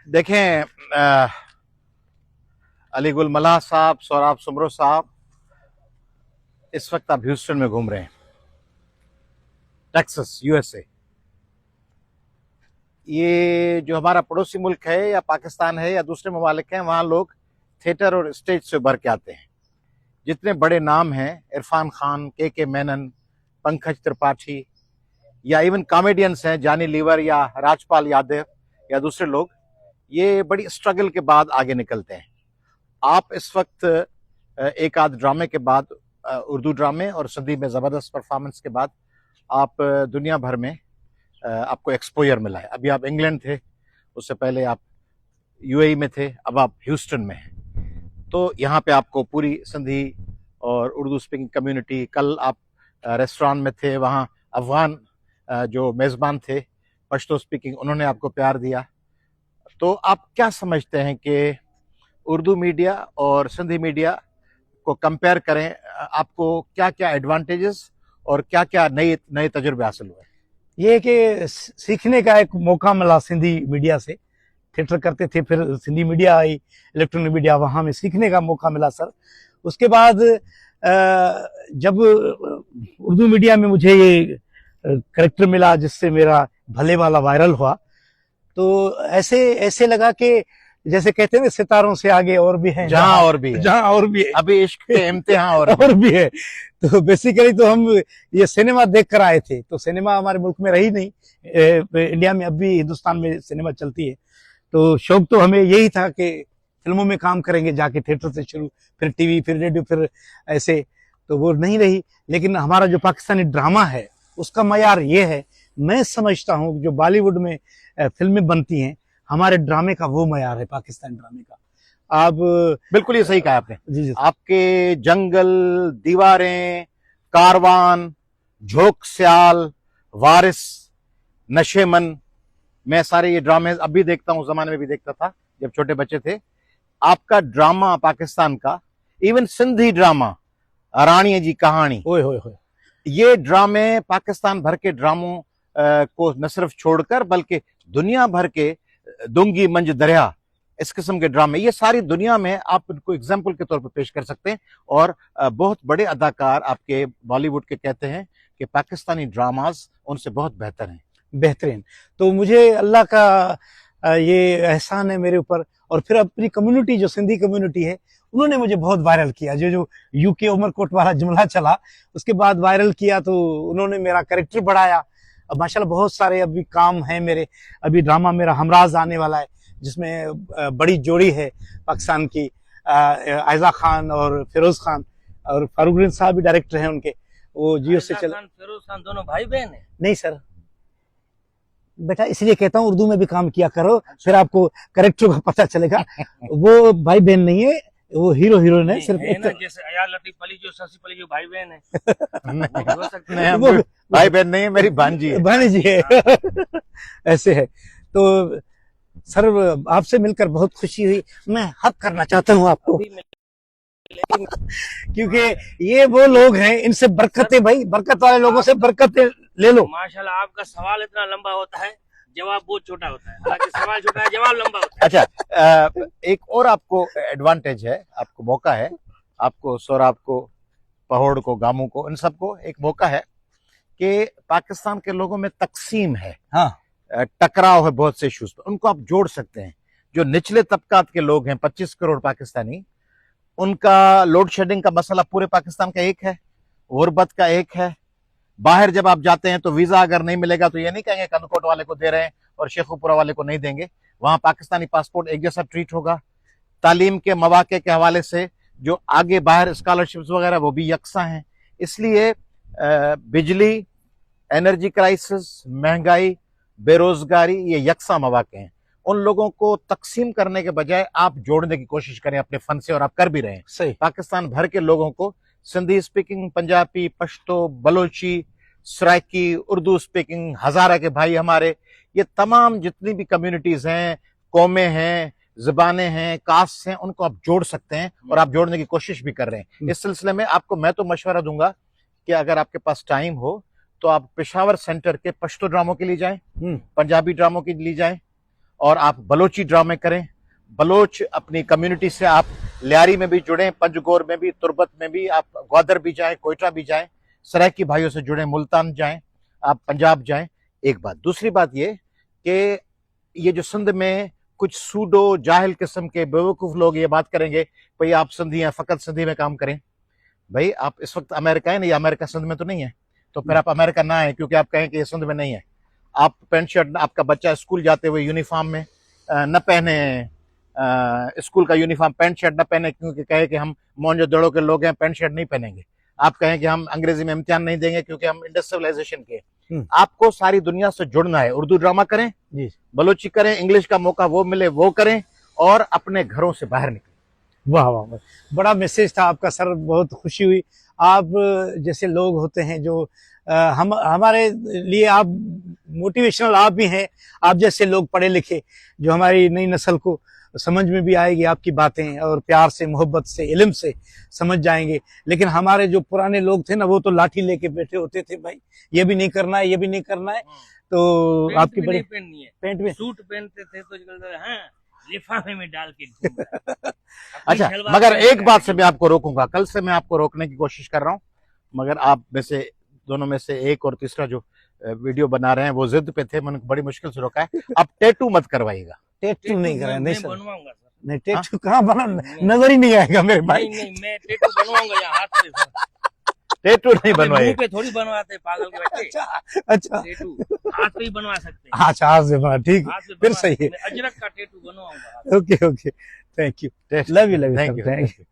देखें, अली गुल मल्लाह साहब, सोहराब सुमरो साहब इस वक्त आप ह्यूस्टन में घूम रहे हैं, टेक्सास, यूएसए। ये जो हमारा पड़ोसी मुल्क है या पाकिस्तान है या दूसरे ममालिक हैं, वहाँ लोग थिएटर और स्टेज से उभर के आते हैं। जितने बड़े नाम हैं, इरफान खान, के मेनन, पंकज त्रिपाठी, या इवन कॉमेडियंस हैं, जानी लीवर या राजपाल यादव या दूसरे लोग, ये बड़ी स्ट्रगल के बाद आगे निकलते हैं। आप इस वक्त एक आध ड्रामे के बाद, उर्दू ड्रामे और सिंधी में ज़बरदस्त परफॉर्मेंस के बाद, आप दुनिया भर में आपको एक्सपोजर मिला है। अभी आप इंग्लैंड थे, उससे पहले आप यूएई में थे, अब आप ह्यूस्टन में हैं। तो यहाँ पे आपको पूरी सिंधी और उर्दू स्पीकिंग कम्युनिटी, कल आप रेस्टोरेंट में थे, वहाँ अफगान जो मेज़बान थे पश्तो स्पीकिंग, उन्होंने आपको प्यार दिया। तो आप क्या समझते हैं कि उर्दू मीडिया और सिंधी मीडिया को कंपेयर करें, आपको क्या क्या एडवांटेजेस और क्या क्या नए तजुर्बे हासिल हुए? ये कि सीखने का एक मौका मिला सिंधी मीडिया से। थिएटर करते थे, फिर सिंधी मीडिया आई, इलेक्ट्रॉनिक मीडिया, वहाँ में सीखने का मौका मिला सर। उसके बाद जब उर्दू मीडिया में मुझे ये करेक्टर मिला जिससे मेरा भले वाला वायरल हुआ, तो ऐसे लगा कि जैसे कहते हैं ना, सितारों से आगे और भी हैं, जहां और भी है, अभी इश्क के इम्तिहान और भी है। तो बेसिकली तो हम ये सिनेमा देख कर आए थे, तो सिनेमा हमारे मुल्क में रही नहीं, इंडिया में अब भी हिंदुस्तान में सिनेमा चलती है। तो शौक तो हमें यही था कि फिल्मों में काम करेंगे जाके, थिएटर से शुरू, फिर टीवी, फिर रेडियो, फिर ऐसे, तो वो नहीं रही। लेकिन हमारा जो पाकिस्तानी ड्रामा है उसका मयार ये है, मैं समझता हूँ जो बॉलीवुड में फिल्में बनती हैं, हमारे ड्रामे का वो मयार है पाकिस्तान ड्रामे का। आप बिल्कुल ये सही कहा आपने। जी। आपके जंगल, दीवारें, कारवान, झोंक स्याल, वारिस, नशेमन, मैं सारे ये ड्रामे अब भी देखता हूँ, जमाने में भी देखता था जब छोटे बच्चे थे। आपका ड्रामा पाकिस्तान का, इवन सिंधी ड्रामा, रानी जी कहानी, ओए होए होए, ये ड्रामे पाकिस्तान भर के ड्रामों को न सिर्फ छोड़कर बल्कि दुनिया भर के, दुंगी मंज दरिया, इस किस्म के ड्रामे, ये सारी दुनिया में आप इनको एग्जाम्पल के तौर पर पेश कर सकते हैं। और बहुत बड़े अदाकार आपके बॉलीवुड के कहते हैं कि पाकिस्तानी ड्रामाज उनसे बहुत बेहतर हैं। बेहतरीन। तो मुझे अल्लाह का ये एहसान है मेरे ऊपर। और फिर अपनी कम्युनिटी, जो सिंधी कम्युनिटी है, उन्होंने मुझे बहुत वायरल किया। जो यूके उमरकोट वाला जुमला चला, उसके बाद वायरल किया, तो उन्होंने मेरा कैरेक्टर बढ़ाया। अब माशाल्लाह बहुत सारे अभी काम हैं मेरे। अभी ड्रामा मेरा हमराज आने वाला है, जिसमें बड़ी जोड़ी है पाकिस्तान की, आयजा खान और फिरोज खान, और फारूक साहब भी डायरेक्टर हैं उनके, वो जियो से चल। फिरोज खान दोनों भाई बहन है? नहीं सर बेटा, इसलिए कहता हूँ उर्दू में भी काम किया करो, फिर आपको करेक्टर का पता चलेगा। वो भाई बहन नहीं है, वो हीरो हीरोइन है सिर्फ। जैसे अयाल लतीफ अली जो, शशि अली जो भाई बहन है। हो सकते हैं। वो भाई बहन नहीं है, मेरी भांजी है। भांजी है। ऐसे है। तो सर आपसे मिलकर बहुत खुशी हुई। मैं हक करना चाहता हूँ आपको, क्योंकि ये वो लोग हैं, इनसे बरकतें, भाई बरकत वाले लोगों से बरकतें ले लो। माशाल्लाह, आपका सवाल इतना लंबा होता है, जवाब बहुत छोटा होता है। हालांकि सवाल छोटा है, जवाब लंबा होता है। अच्छा, एक और आपको एडवांटेज है, आपको मौका है, आपको सोहराब को, पहोड़ को, गामू को, इन सबको एक मौका है कि पाकिस्तान के लोगों में तकसीम है, हाँ, टकराव है बहुत से इश्यूज पर, उनको आप जोड़ सकते हैं। जो निचले तबकात के लोग हैं, 25 करोड़ पाकिस्तानी, उनका लोड शेडिंग का मसला पूरे पाकिस्तान का एक है, गुर्बत का एक है। बाहर जब आप जाते हैं तो वीजा अगर नहीं मिलेगा तो ये नहीं कहेंगे कंदकोट वाले को दे रहे हैं और शेखुपुरा वाले को नहीं देंगे, वहां पाकिस्तानी पासपोर्ट एक जैसा ट्रीट होगा। तालीम के मौके के हवाले से जो आगे बाहर स्कॉलरशिप्स वगैरह वो भी यकसा हैं। इसलिए बिजली, एनर्जी क्राइसिस, महंगाई, बेरोजगारी, ये यकसा मौके हैं। उन लोगों को तकसीम करने के बजाय आप जोड़ने की कोशिश करें अपने फन से, और आप कर भी रहे हैं। सही। पाकिस्तान भर के लोगों को, सिंधी स्पीकिंग, पंजाबी, पश्तो, बलोची, सराइकी, उर्दू स्पीकिंग, हजारा के भाई हमारे, ये तमाम जितनी भी कम्युनिटीज हैं, कौमें हैं, ज़बानें हैं, कास्ट हैं, उनको आप जोड़ सकते हैं, और आप जोड़ने की कोशिश भी कर रहे हैं। इस सिलसिले में आपको मैं तो मशवरा दूंगा कि अगर आपके पास टाइम हो तो आप पेशावर सेंटर के पश्तो ड्रामों के लिए जाएं, पंजाबी ड्रामों के लिए जाएं, और आप बलोची ड्रामे करें, बलोच अपनी कम्युनिटी से आप लियारी में भी जुड़ें, पंजगोर में भी, तुर्बत में भी, आप ग्वादर भी जाएं, कोयटा भी जाएं, सराइकी भाइयों से जुड़ें, मुल्तान जाएं, आप पंजाब जाएं। एक बात। दूसरी बात ये कि ये जो सिंध में कुछ सूडो जाहिल किस्म के बेवकूफ लोग ये बात करेंगे भाई आप सिंधी हैं, फकत सिंधी में काम करें। भाई आप इस वक्त अमेरिका है ना, ये अमेरिका सिंध में तो नहीं है, तो फिर आप अमेरिका ना आए क्योंकि आप कहें कि ये सिंध में नहीं है। आप पैंट शर्ट, आपका बच्चा स्कूल जाते हुए यूनिफॉर्म में न पहने, स्कूल का यूनिफॉर्म पैंट शर्ट न पहने क्योंकि कहे कि हम मोहनजोदड़ो के लोग हैं, पैंट शर्ट नहीं पहनेंगे। आप कहें कि हम अंग्रेजी में इम्तिहान नहीं देंगे क्योंकि हम इंडस सिविलाइजेशन के। आपको सारी दुनिया से जुड़ना है। उर्दू ड्रामा करें, बलोची करें, इंग्लिश का मौका वो मिले वो करें, और अपने घरों से बाहर निकलें। वाह वाह वाह, बड़ा मैसेज था आपका सर, बहुत खुशी हुई। आप जैसे लोग होते हैं जो हमारे लिए आप मोटिवेशनल आप भी हैं। आप जैसे लोग पढ़े लिखे जो हमारी नई नस्ल को समझ में भी आएगी आपकी बातें, और प्यार से, मोहब्बत से, इल्म से समझ जाएंगे। लेकिन हमारे जो पुराने लोग थे ना, वो तो लाठी लेके बैठे होते थे, भाई ये भी नहीं करना है, ये भी नहीं करना है। तो आपकी बड़ी पहननी है, पैंट में सूट पहनते थे तो हाँ, लिफाफे में डाल के अच्छा, मगर एक बात से मैं आपको रोकूंगा, कल से मैं आपको रोकने की कोशिश कर रहा हूँ, मगर आप में से दोनों में से एक और तीसरा जो वीडियो बना रहे हैं वो जिद पे थे, मैंने बड़ी मुश्किल से रोका है। आप टैटू मत करवाइएगा। टैटू नहीं करें, नहीं सर, बनवाऊंगा सर। नहीं टैटू कहाँ बना, नजर ही नहीं आएगा मेरे भाई। नहीं, मैं टैटू बनवाऊंगा यहाँ हाथ से सर। टैटू नहीं बनवाइए, मुंह पे थोड़ी बनवाते पागल के बच्चे। अच्छा, टैटू हाथ पे ही बनवा सकते हैं। अच्छा, हाथ से बना, ठीक, हाथ से फिर बनवा सही है। सकते हैं। अजरक का टैटू बनवाऊंगा। Okay okay, thank you, love you, thank you.